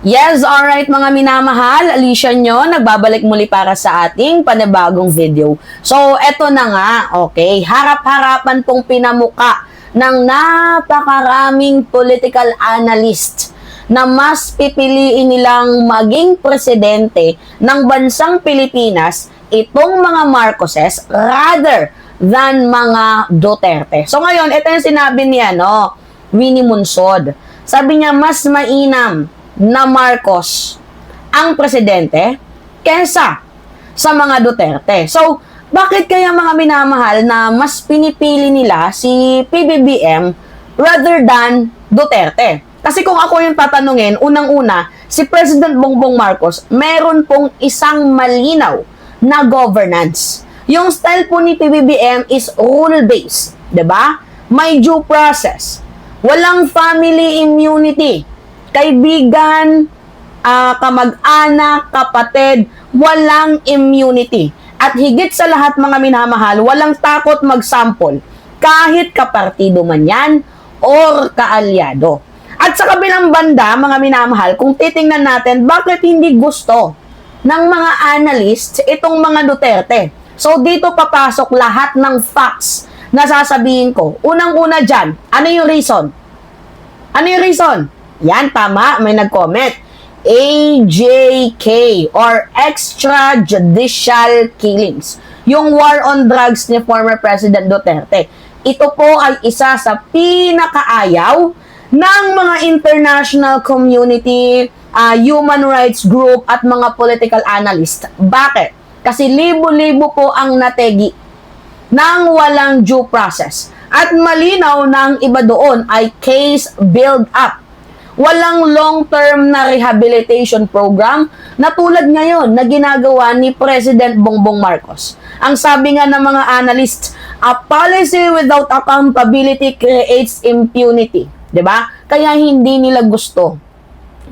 Yes, alright mga minamahal, Alicia nyo, nagbabalik muli para sa ating panibagong video. So, eto na nga, okay, harap-harapan pong pinamuka ng napakaraming political analyst na mas pipiliin nilang maging presidente ng bansang Pilipinas itong mga Marcoses rather than mga Duterte. So ngayon, ito yung sinabi niya, Winnie Munsod. Sabi niya, mas mainam na Marcos ang presidente kesa sa mga Duterte. So, bakit kaya mga minamahal na mas pinipili nila si PBBM rather than Duterte? Kasi kung ako yung tatanungin, unang-una, si President Bongbong Marcos, meron pong isang malinaw na governance. Yung style po ni PBBM is rule-based, 'di ba? May due process. Walang family immunity. Kaibigan, kamag-anak, kapatid, walang immunity. At higit sa lahat mga minamahal, walang takot mag-sample. Kahit kapartido man yan or kaalyado. At sa kabilang banda, mga minamahal, kung titingnan natin, bakit hindi gusto ng mga analysts itong mga Duterte? So, dito papasok lahat ng facts na sasabihin ko. Unang-una dyan, ano yung reason? Ano yung reason? Yan, tama, may nag-comment. AJK or extrajudicial killings. Yung war on drugs ni former President Duterte. Ito po ay isa sa pinakaayaw ng mga international community, human rights group at mga political analyst. Bakit? Kasi libo-libo po ang nategi ng walang due process. At malinaw na ang iba doon ay case build-up. Walang long-term na rehabilitation program na tulad ngayon na ginagawa ni President Bongbong Marcos. Ang sabi nga ng mga analysts, a policy without accountability creates impunity. 'Di ba? Kaya hindi nila gusto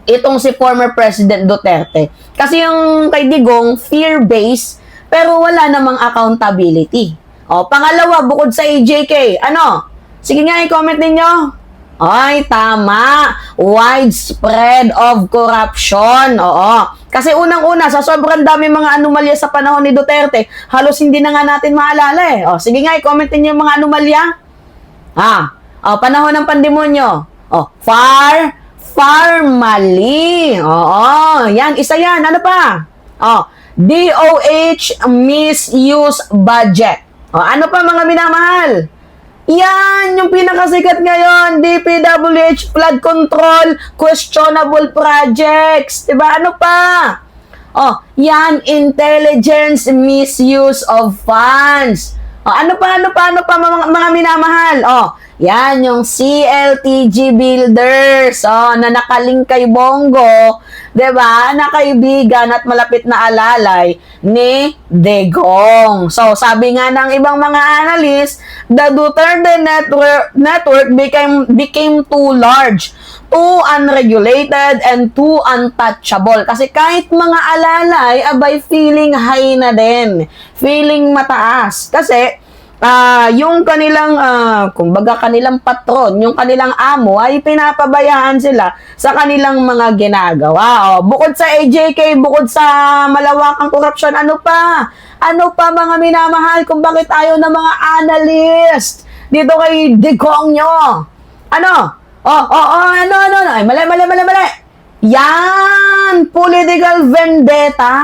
itong si former President Duterte. Kasi yung kay Digong, fear-based, pero wala namang accountability. O, pangalawa, bukod sa AJK, ano? Sige nga, i-comment ninyo. Ay, tama. Widespread of corruption. Oo. Kasi unang-una, sa sobrang dami mga anomalya sa panahon ni Duterte, halos hindi na nga natin maalala eh. O, sige nga, i-comment ninyo yung mga anomalya. Panahon ng pandemonyo. Mali. Oo, yan, isa yan. Ano pa? DOH misuse budget. Ano pa mga minamahal? Yan, yung pinakasikat ngayon, DPWH flood control, questionable projects. Diba? Ano pa? Yan, intelligence misuse of funds. Ano pa mga minamahal? Yan, yung CLTG Builders, na nakaling kay Bongo, 'di ba? Na kaibigan at malapit na alalay ni Digong. So, sabi nga ng ibang mga analyst, the Duterte network became too large, too unregulated, and too untouchable. Kasi kahit mga alalay, abay feeling high na din. Feeling mataas. Kasi, yung kanilang, kumbaga kanilang patron, yung kanilang amo, ay pinapabayaan sila sa kanilang mga ginagawa. Bukod sa AJK, bukod sa malawakang korupsyon, ano pa? Ano pa mga minamahal kung bakit ayaw ng mga analyst dito kay Digong nyo? Ano? Ay, mali. Yan! Political vendetta!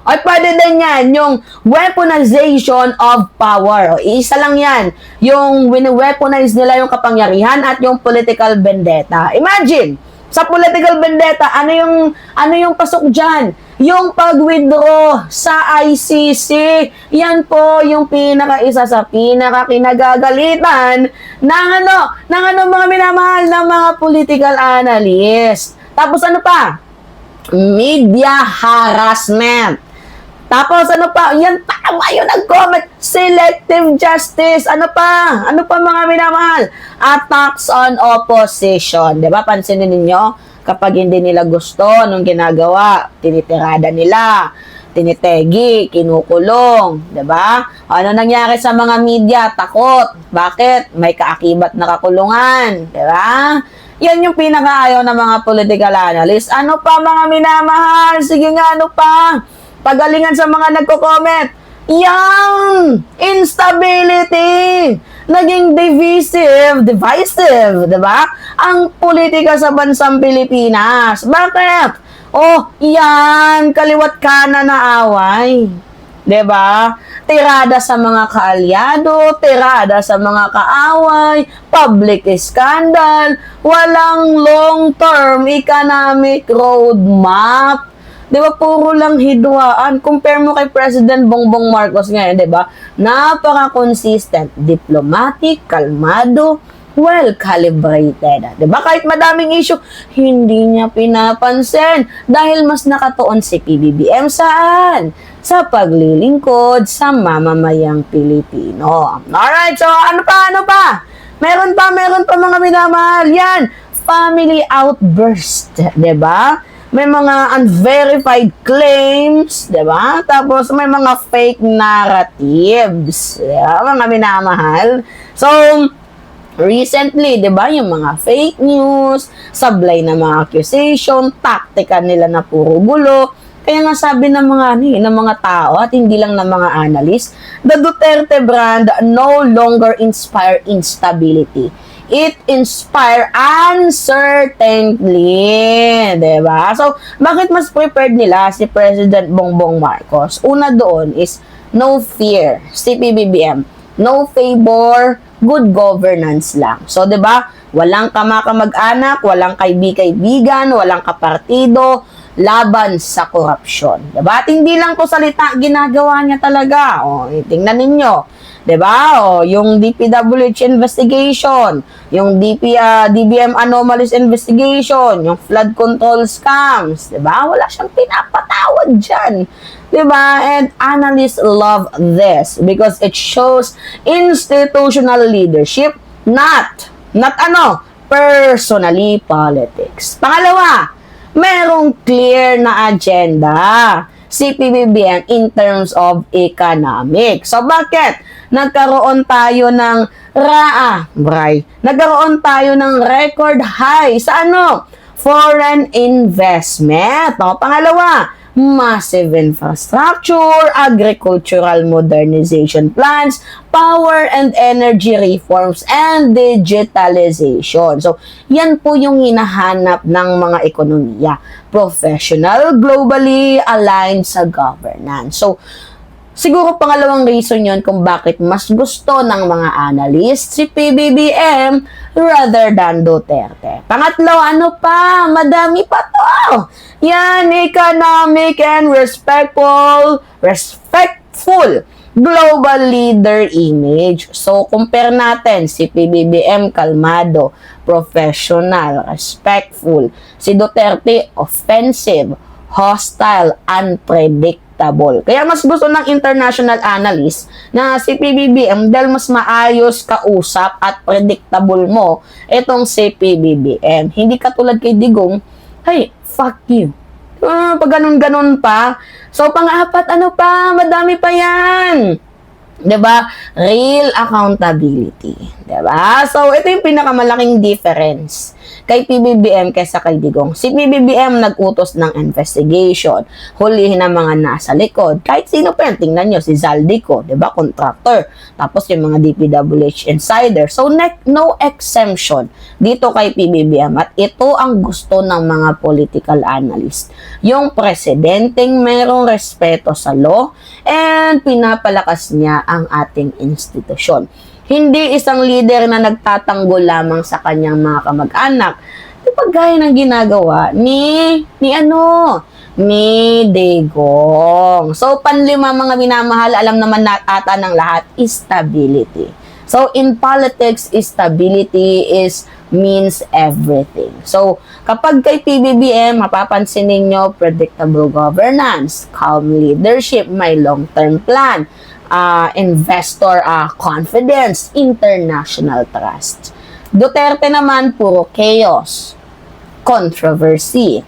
Ay, pwede din yan, yung weaponization of power. Isa lang yan, yung wini-weaponize nila yung kapangyarihan at yung political vendetta. Imagine, sa political vendetta, ano yung pasok dyan? Yung pag-withdraw sa ICC. Yan po yung isa sa pinaka-kinagagalitan ng mga minamahal ng mga political analyst. Tapos ano pa? Media harassment. Tapos ano pa? Yan, tama yun nag-comment. Selective justice. Ano pa mga minamahal? Attacks on opposition. Diba? Pansinin ninyo, kapag hindi nila gusto nung ginagawa, tinitirada nila, tinitegi, kinukulong. Diba? Ano nangyari sa mga media? Takot. Bakit? May kaakibat na kakulungan. Diba? Yan yung pinakaayaw ng mga political analysts. Ano pa mga minamahal? Sige nga, ano pa? Pagalingan sa mga nagko-comment. Yang instability, naging divisive, 'di ba? Ang politika sa bansang Pilipinas. Bakit? Oh, yan, kaliwat kanan na away. 'Di ba? Tirada sa mga kaalyado, tirada sa mga kaaway, public scandal, walang long-term economic roadmap. Di ba, puro lang hidwaan. Compare mo kay President Bongbong Marcos ngayon, di ba? Napaka-consistent, diplomatic, kalmado, well-calibrated. Di ba? Kahit madaming issue, hindi niya pinapansin dahil mas nakatuon si PBBM saan? Sa paglilingkod sa mamamayang Pilipino. Alright, so ano pa? Meron pa mga minamahal. Yan, family outburst, di ba? May mga unverified claims, di ba? Tapos may mga fake narratives, mga minamahal. So, recently, di ba, yung mga fake news, sablay na mga accusation, taktika nila na puro gulo. Kaya nga sabi ng mga tao at hindi lang ng mga analyst, the Duterte brand no longer inspire instability. It inspire uncertainty, diba? So, bakit mas prepared nila si President Bongbong Marcos? Una doon is no fear, si PBBM. No favor, good governance lang. So, diba? Walang kamag-anak, walang kaibigan, walang kapartido, laban sa korupsyon. Diba? At hindi lang to salita, ginagawa niya talaga. O, tingnan ninyo. Diba? O, yung DPWH investigation, yung DBM anomalies investigation, yung flood control scams, diba? Wala siyang pinapatawad dyan. Diba? And analysts love this because it shows institutional leadership, not personally politics. Pangalawa, merong clear na agenda si PBBM in terms of economic. So, bakit? Nagkaroon tayo ng nagkaroon tayo ng record high sa foreign investment. O, pangalawa, massive infrastructure, agricultural modernization plans, power and energy reforms, and digitalization. So, yan po yung hinahanap ng mga ekonomiya. Professional, globally aligned sa governance. So, siguro pangalawang reason yon kung bakit mas gusto ng mga analysts si PBBM rather than Duterte. Pangatlo, ano pa? Madami pa to. Yan, economic and respectful global leader image. So, compare natin si PBBM, kalmado, professional, respectful. Si Duterte, offensive, hostile, unpredictable. Kaya mas gusto ng international analyst na si PBBM dahil mas maayos kausap at predictable mo itong si PBBM. Hindi katulad kay Digong, hey, fuck you. Pag ganun-ganun pa. So, pang-apat, ano pa? Madami pa yan. 'Di ba? Real accountability. 'Di ba? So, ito yung pinakamalaking difference kay PBBM kaysa kay Digong. Si PBBM nag-utos ng investigation, hulihin ang mga nasa likod. Kahit sino pa yan, tingnan nyo, si Zaldico, 'di ba? Contractor. Tapos yung mga DPWH insider. So, no exemption dito kay PBBM. At ito ang gusto ng mga political analyst. Yung presidenteng merong respeto sa law and pinapalakas niya ang ating institusyon. Hindi isang leader na nagtatanggol lamang sa kanyang mga kamag-anak. Ito gaya ng ginagawa ni Digong. So, panlima mga minamahal, alam naman ata ng lahat, stability. So, in politics, stability means everything. So, kapag kay PBBM, mapapansin ninyo, predictable governance, calm leadership, may long-term plan, investor confidence, international trust. Duterte naman, puro chaos, controversy,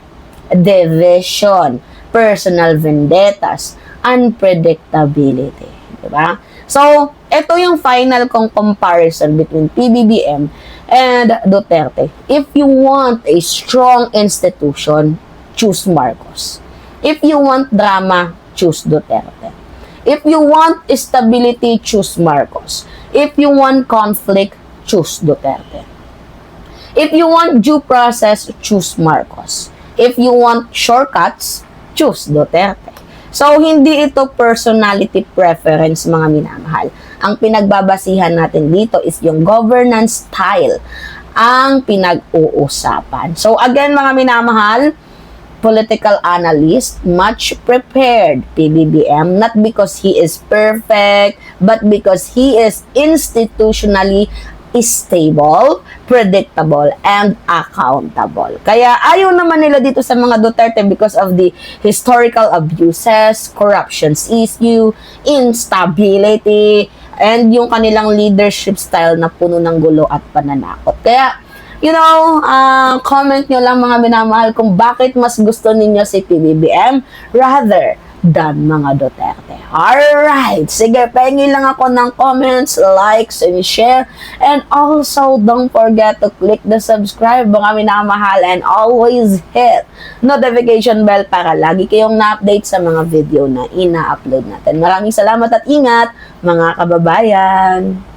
division, personal vendettas, unpredictability. Diba? So, ito yung final kong comparison between PBBM and Duterte. If you want a strong institution, choose Marcos. If you want drama, choose Duterte. If you want stability, choose Marcos. If you want conflict, choose Duterte. If you want due process, choose Marcos. If you want shortcuts, choose Duterte. So, hindi ito personality preference, mga minamahal. Ang pinagbabasihan natin dito is yung governance style ang pinag-uusapan. So, again, mga minamahal, political analyst, much prepared PBBM, not because he is perfect, but because he is institutionally stable, predictable, and accountable. Kaya ayaw naman nila dito sa mga Duterte because of the historical abuses, corruptions issue, instability, and yung kanilang leadership style na puno ng gulo at pananakot. Kaya, comment nyo lang mga minamahal kung bakit mas gusto ninyo si PBBM rather than mga Duterte. Alright, sige, pengi lang ako ng comments, likes, and share. And also, don't forget to click the subscribe mga minamahal and always hit notification bell para lagi kayong na-update sa mga video na ina-upload natin. Maraming salamat at ingat mga kababayan!